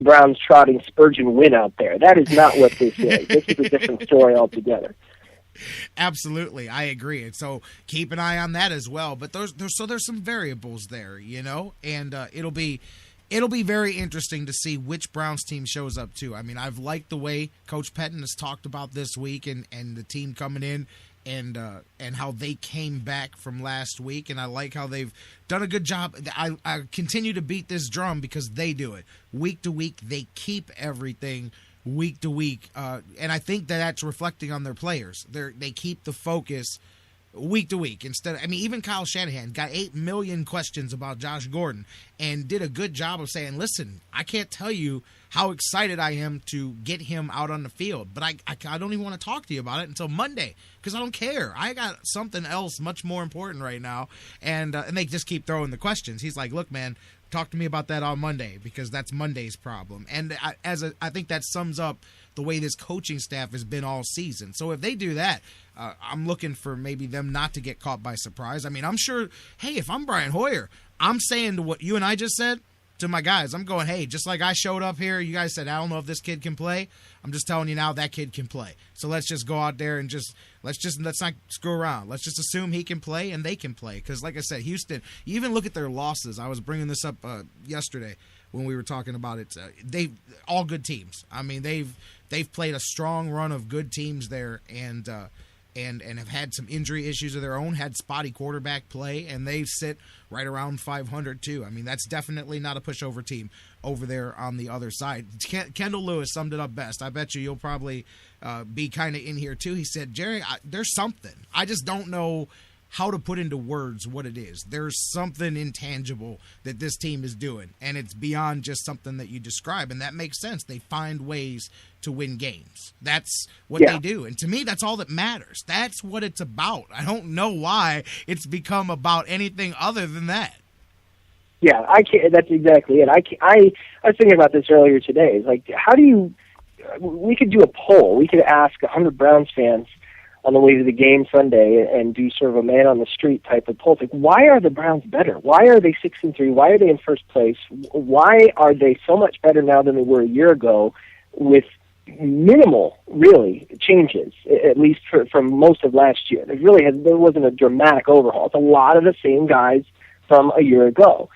Browns trotting Spurgeon win out there. That is not what this is. This is a different story altogether. Absolutely, I agree. And so keep an eye on that as well. But there's some variables there, and it'll be very interesting to see which Browns team shows up too. I mean, I've liked the way Coach Pettin has talked about this week and the team coming in and how they came back from last week, and I like how they've done a good job. I continue to beat this drum because they do it week to week. They keep everything week to week, and I think that's reflecting on their players. They keep the focus week to week instead. Even Kyle Shanahan got 8 million questions about Josh Gordon and did a good job of saying, listen, I can't tell you how excited I am to get him out on the field, but I don't even want to talk to you about it until Monday because I don't care. I got something else much more important right now, and they just keep throwing the questions. He's like, look, man, talk to me about that on Monday because that's Monday's problem. And I think that sums up the way this coaching staff has been all season. So if they do that, I'm looking for maybe them not to get caught by surprise. I'm sure, hey, if I'm Brian Hoyer, I'm saying to what you and I just said to my guys, I'm going, hey, just like I showed up here, you guys said, I don't know if this kid can play. I'm just telling you now that kid can play. So let's just go out there and let's not screw around. Let's just assume he can play and they can play. Because like I said, Houston, you even look at their losses. I was bringing this up yesterday when we were talking about it. They all good teams. They've played a strong run of good teams there and have had some injury issues of their own, had spotty quarterback play, and they sit right around 500 too. That's definitely not a pushover team over there on the other side. Kendall Lewis summed it up best. I bet you'll probably be kind of in here too. He said, Jerry, there's something. I just don't know how to put into words what it is. There's something intangible that this team is doing, and it's beyond just something that you describe, and that makes sense. They find ways to win games. That's what they do, and to me, that's all that matters. That's what it's about. I don't know why it's become about anything other than that. Yeah, I can't. That's exactly it. I was thinking about this earlier today. It's like, how do you? We could do a poll. We could ask 100 Browns fans on the way to the game Sunday and do sort of a man on the street type of poll. Like, why are the Browns better? Why are they 6-3? Why are they in first place? Why are they so much better now than they were a year ago with minimal, really, changes, at least from most of last year? There wasn't a dramatic overhaul. It's a lot of the same guys from a year ago.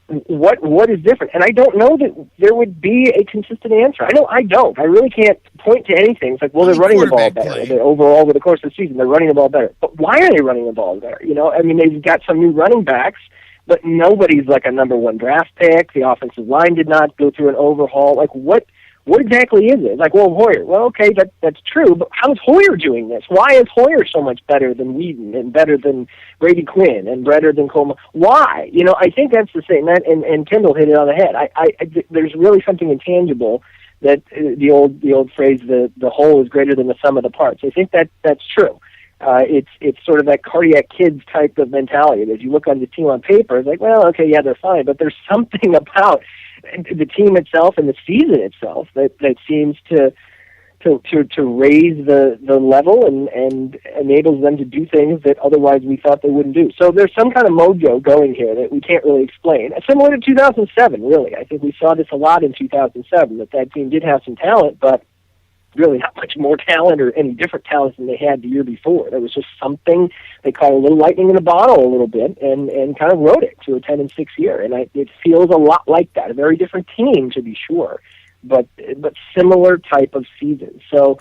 What is different? And I don't know that there would be a consistent answer. I don't. I really can't point to anything. It's like, well, they're running the ball better. They're overall, over the course of the season, they're running the ball better. But why are they running the ball better? They've got some new running backs, but nobody's like a number one draft pick. The offensive line did not go through an overhaul. Like, what exactly is it? Like, well, Hoyer. Well, okay, that's true, but how is Hoyer doing this? Why is Hoyer so much better than Whedon and better than Brady Quinn and better than Coleman? Why? I think that's the same. And Kendall hit it on the head. There's really something intangible that the old phrase, the whole is greater than the sum of the parts. I think that's true. It's sort of that cardiac kids type of mentality. That you look on the team on paper, it's like, well, okay, yeah, they're fine, but there's something about the team itself and the season itself that seems to raise the level and enables them to do things that otherwise we thought they wouldn't do. So there's some kind of mojo going here that we can't really explain. Similar to 2007, really. I think we saw this a lot in 2007, that team did have some talent, but really not much more talent or any different talent than they had the year before. There was just something, they caught a little lightning in the bottle a little bit and kind of rode it to a 10-6 year. And it feels a lot like that. A very different team, to be sure, but similar type of season. So,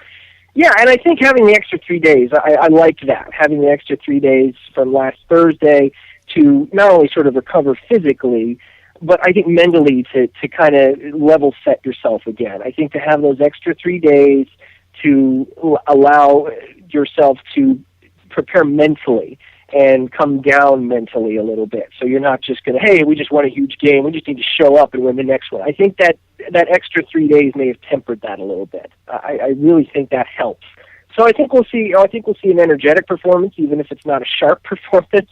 yeah, and I think having the extra 3 days, I liked that. Having the extra 3 days from last Thursday to not only sort of recover physically, but I think mentally to kind of level set yourself again. I think to have those extra 3 days to allow yourself to prepare mentally and come down mentally a little bit. So you're not just going to, hey, we just won a huge game, we just need to show up and win the next one. I think that extra 3 days may have tempered that a little bit. I really think that helps. So I think we'll see an energetic performance, even if it's not a sharp performance.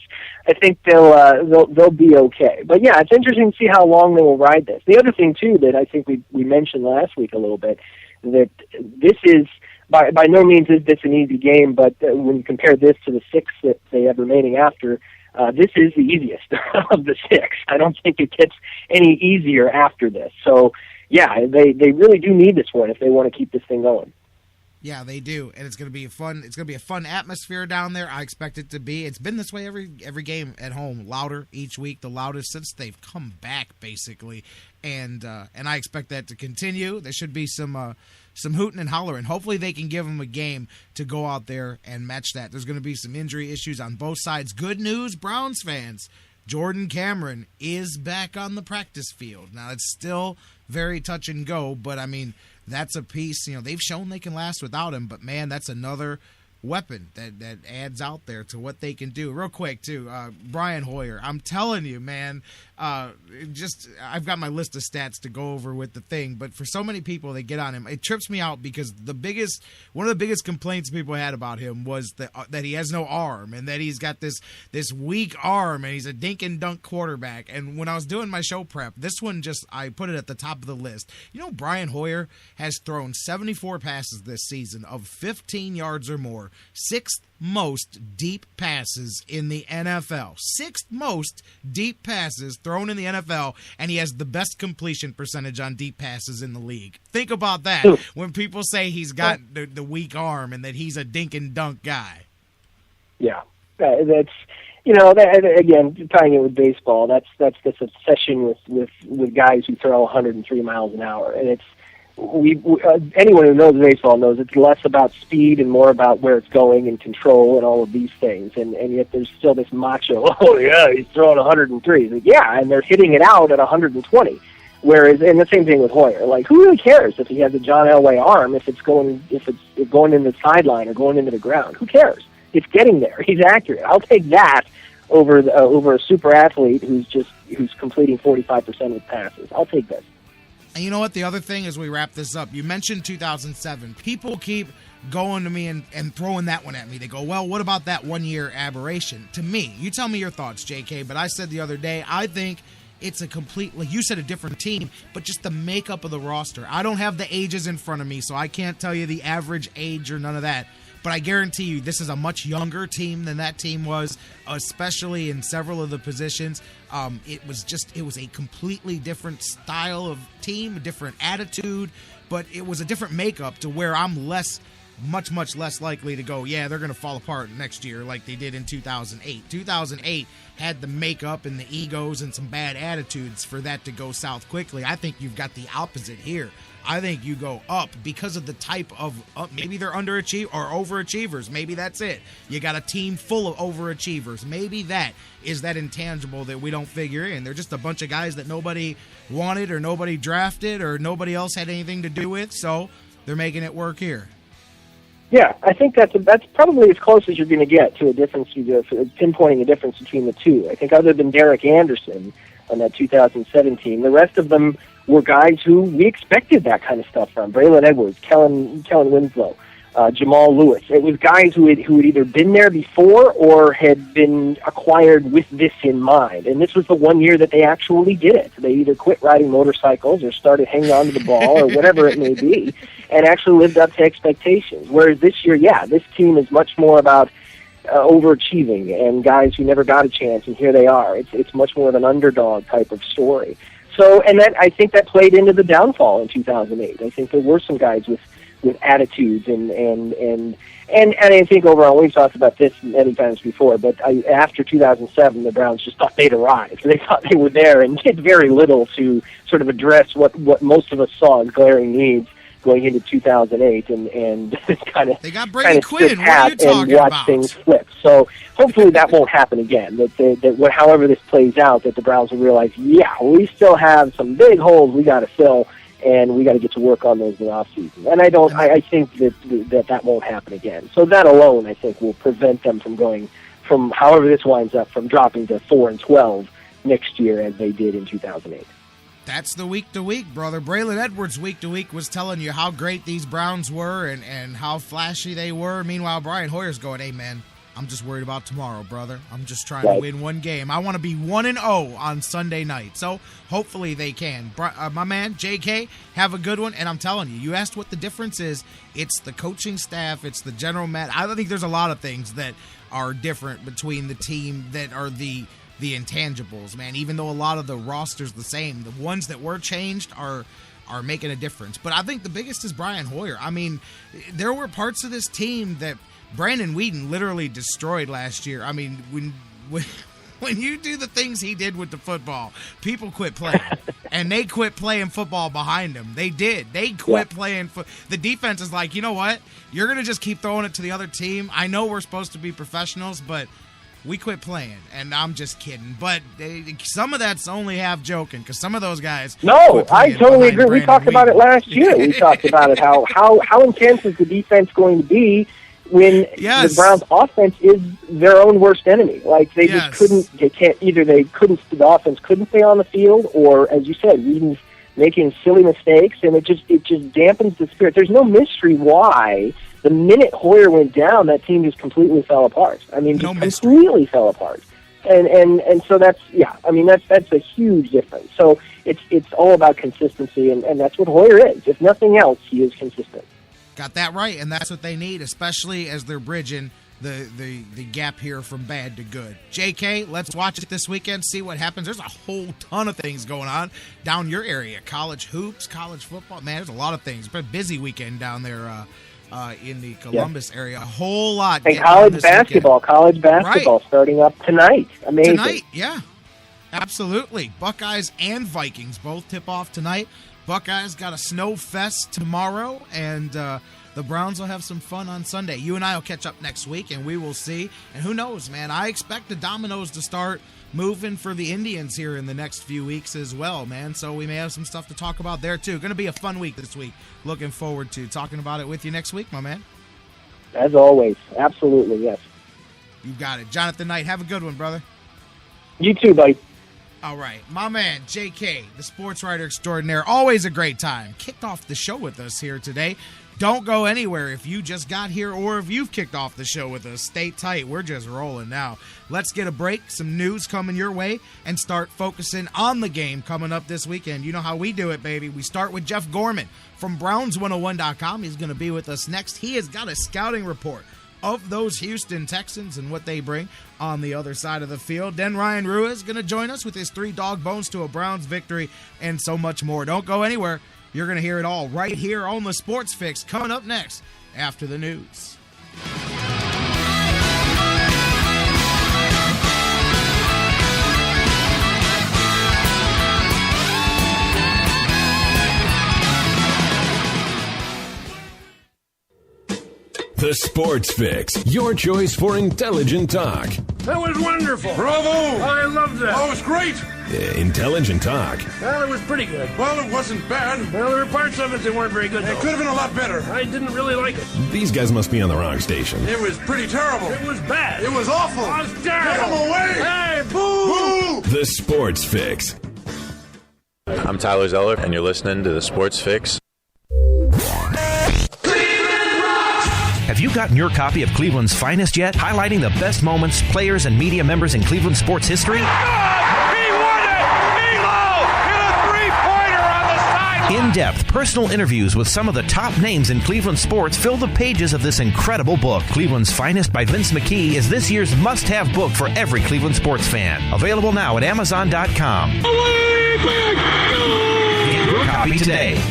I think they'll be okay. But yeah, it's interesting to see how long they will ride this. The other thing too that I think we mentioned last week a little bit, that this is by no means is this an easy game, but when you compare this to the 6 that they have remaining after, this is the easiest of the 6. I don't think it gets any easier after this. So yeah, they really do need this one if they want to keep this thing going. Yeah, they do, and it's going to be a fun atmosphere down there. I expect it to be. It's been this way every game at home, louder each week, the loudest since they've come back, basically, and I expect that to continue. There should be some hooting and hollering. Hopefully, they can give them a game to go out there and match that. There's going to be some injury issues on both sides. Good news, Browns fans. Jordan Cameron is back on the practice field. Now, it's still very touch and go, but, I mean, that's a piece. You know, they've shown they can last without him, but, man, that's another weapon that adds out there to what they can do. Real quick, too, Brian Hoyer, I'm telling you, man, I've got my list of stats to go over with the thing, but for so many people that get on him, it trips me out because one of the biggest complaints people had about him was that he has no arm and that he's got this weak arm and he's a dink and dunk quarterback. And when I was doing my show prep, this one I put it at the top of the list. You know, Brian Hoyer has thrown 74 passes this season of 15 yards or more, sixth most deep passes in the NFL. Sixth most deep passes thrown in the NFL, and he has the best completion percentage on deep passes in the league. Think about that when people say he's got the weak arm and that he's a dink and dunk guy. Yeah, that's, you know, again, tying it with baseball, that's this obsession with guys who throw 103 miles an hour, and it's anyone who knows baseball knows it's less about speed and more about where it's going and control and all of these things. And yet there's still this macho, oh yeah, he's throwing 103. Like, yeah, and they're hitting it out at 120. Whereas, and the same thing with Hoyer. Like, who really cares if he has a John Elway arm, if it's going in the sideline or going into the ground? Who cares? It's getting there. He's accurate. I'll take that over a super athlete who's completing 45% of his passes. I'll take this. And you know what? The other thing as we wrap this up, you mentioned 2007. People keep going to me and throwing that one at me. They go, well, what about that one-year aberration? To me, you tell me your thoughts, JK, but I said the other day, I think it's a completely, you said a different team, but just the makeup of the roster. I don't have the ages in front of me, so I can't tell you the average age or none of that. But I guarantee you this is a much younger team than that team was, especially in several of the positions. It was a completely different style of team, a different attitude, but it was a different makeup to where I'm much less likely to go, yeah, they're going to fall apart next year like they did in 2008. 2008 had the makeup and the egos and some bad attitudes for that to go south quickly. I think you've got the opposite here. I think you go up because of the type of, maybe they're underachievers or overachievers. Maybe that's it. You got a team full of overachievers. Maybe that is that intangible that we don't figure in. They're just a bunch of guys that nobody wanted or nobody drafted or nobody else had anything to do with, so they're making it work here. Yeah, I think that's probably as close as you're going to get to a difference, pinpointing a difference between the two. I think other than Derek Anderson on that 2017, the rest of them were guys who we expected that kind of stuff from. Braylon Edwards, Kellen Winslow, Jamal Lewis. It was guys who had either been there before or had been acquired with this in mind. And this was the one year that they actually did it. They either quit riding motorcycles or started hanging on to the ball or whatever it may be and actually lived up to expectations. Whereas this year, yeah, this team is much more about overachieving and guys who never got a chance, and here they are. It's much more of an underdog type of story. So, and I think that played into the downfall in 2008. I think there were some guys with attitudes and I think overall, we've talked about this many times before, but after 2007, the Browns just thought they'd arrived. They thought they were there and did very little to sort of address what most of us saw as glaring needs going into 2008, and kind of they got Brady Quinn. What are you talking watch about? Things flip. So hopefully that won't happen again. That however this plays out, that the Browns will realize, yeah, we still have some big holes we got to fill, and we got to get to work on those in the offseason. And I think that won't happen again. So that alone, I think, will prevent them from however this winds up, from dropping to 4-12 next year as they did in 2008. That's the week-to-week, brother. Braylon Edwards week-to-week was telling you how great these Browns were and how flashy they were. Meanwhile, Brian Hoyer's going, hey, man, I'm just worried about tomorrow, brother. I'm just trying to win one game. I want to be 1-0 on Sunday night. So hopefully they can. My man, JK, have a good one. And I'm telling you, you asked what the difference is. It's the coaching staff. It's the general manager. I think there's a lot of things that are different between the team that are the intangibles, man. Even though a lot of the roster's the same, the ones that were changed are are making a difference. But I think the biggest is Brian Hoyer. I mean, there were parts of this team that Brandon Whedon literally destroyed last year. I mean, when you do the things he did with the football, people quit playing. And they quit playing football behind him. They did. They quit playing. The defense is like, you know what? You're going to just keep throwing it to the other team. I know we're supposed to be professionals, but we quit playing. And I'm just kidding. But some of that's only half joking, because some of those guys. No, I totally agree. We talked about it last year. We talked about it, how intense is the defense going to be when the Browns' offense is their own worst enemy. Like, they just couldn't, the offense couldn't stay on the field, or, as you said, Whedon's making silly mistakes, and it just dampens the spirit. There's no mystery why the minute Hoyer went down, that team just completely fell apart. I mean, completely fell apart. And so that's a huge difference. So it's all about consistency, and that's what Hoyer is. If nothing else, he is consistent. Got that right, and that's what they need, especially as they're bridging the gap here from bad to good. JK, let's watch it this weekend, see what happens. There's a whole ton of things going on down your area. College hoops, college football. Man, there's a lot of things. It's been a busy weekend down there in the Columbus area. A whole lot. And college basketball starting up tonight. Amazing. Tonight, yeah. Absolutely. Buckeyes and Vikings both tip off tonight. Buckeyes got a snow fest tomorrow, and the Browns will have some fun on Sunday. You and I will catch up next week, and we will see. And who knows, man? I expect the dominoes to start moving for the Indians here in the next few weeks as well, man. So we may have some stuff to talk about there, too. Going to be a fun week this week. Looking forward to talking about it with you next week, my man. As always. Absolutely, yes. You got it. Jonathan Knight, have a good one, brother. You too, buddy. All right, my man, JK, the sports writer extraordinaire, always a great time. Kicked off the show with us here today. Don't go anywhere if you just got here or if you've kicked off the show with us. Stay tight. We're just rolling now. Let's get a break, some news coming your way, and start focusing on the game coming up this weekend. You know how we do it, baby. We start with Jeff Gorman from Browns101.com. He's going to be with us next. He has got a scouting report of those Houston Texans and what they bring on the other side of the field. Then Ryan Ruiz is going to join us with his 3 dog bones to a Browns victory and so much more. Don't go anywhere. You're going to hear it all right here on the Sports Fix, coming up next after the news. The Sports Fix, your choice for intelligent talk. That was wonderful. Bravo! I loved that. Oh, it was great. Intelligent talk. Well, it was pretty good. Well, it wasn't bad. Well, there were parts of it that weren't very good, though. It could have been a lot better. I didn't really like it. These guys must be on the wrong station. It was pretty terrible. It was bad. It was awful. It was terrible. Get him away! Hey, boo! Boo! The Sports Fix. I'm Tyler Zeller, and you're listening to The Sports Fix. Have you gotten your copy of Cleveland's Finest yet? Highlighting the best moments, players, and media members in Cleveland sports history? He won it! Elo hit a three-pointer on the sideline! In-depth, personal interviews with some of the top names in Cleveland sports fill the pages of this incredible book. Cleveland's Finest by Vince McKee is this year's must-have book for every Cleveland sports fan. Available now at Amazon.com. Get your copy today.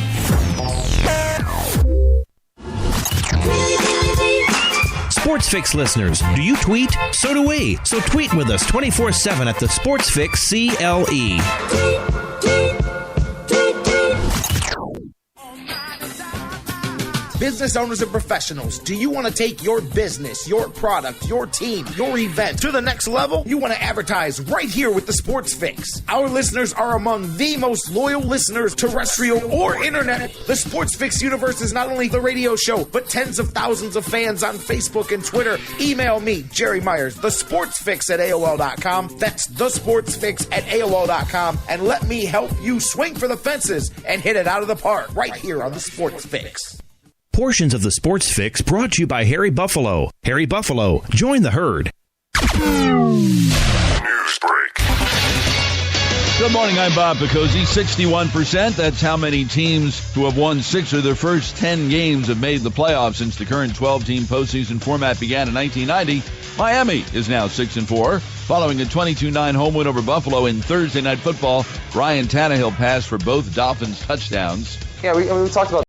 Sports Fix listeners, do you tweet? So do we. So tweet with us 24/7 at the Sports Fix CLE. Business owners and professionals, do you want to take your business, your product, your team, your event to the next level? You want to advertise right here with the Sports Fix. Our listeners are among the most loyal listeners, terrestrial or internet. The Sports Fix universe is not only the radio show, but tens of thousands of fans on Facebook and Twitter. Email me, Jerry Myers, thesportsfix@AOL.com. That's thesportsfix@AOL.com. And let me help you swing for the fences and hit it out of the park right here on the Sports Fix. Portions of the Sports Fix brought to you by Harry Buffalo. Harry Buffalo, join the herd. News break. Good morning, I'm Bob Picozzi. 61%, that's how many teams who have won 6 of their first 10 games have made the playoffs since the current 12-team postseason format began in 1990. Miami is now 6-4. Following a 22-9 home win over Buffalo in Thursday Night Football, Ryan Tannehill passed for both Dolphins touchdowns. Yeah, we talked about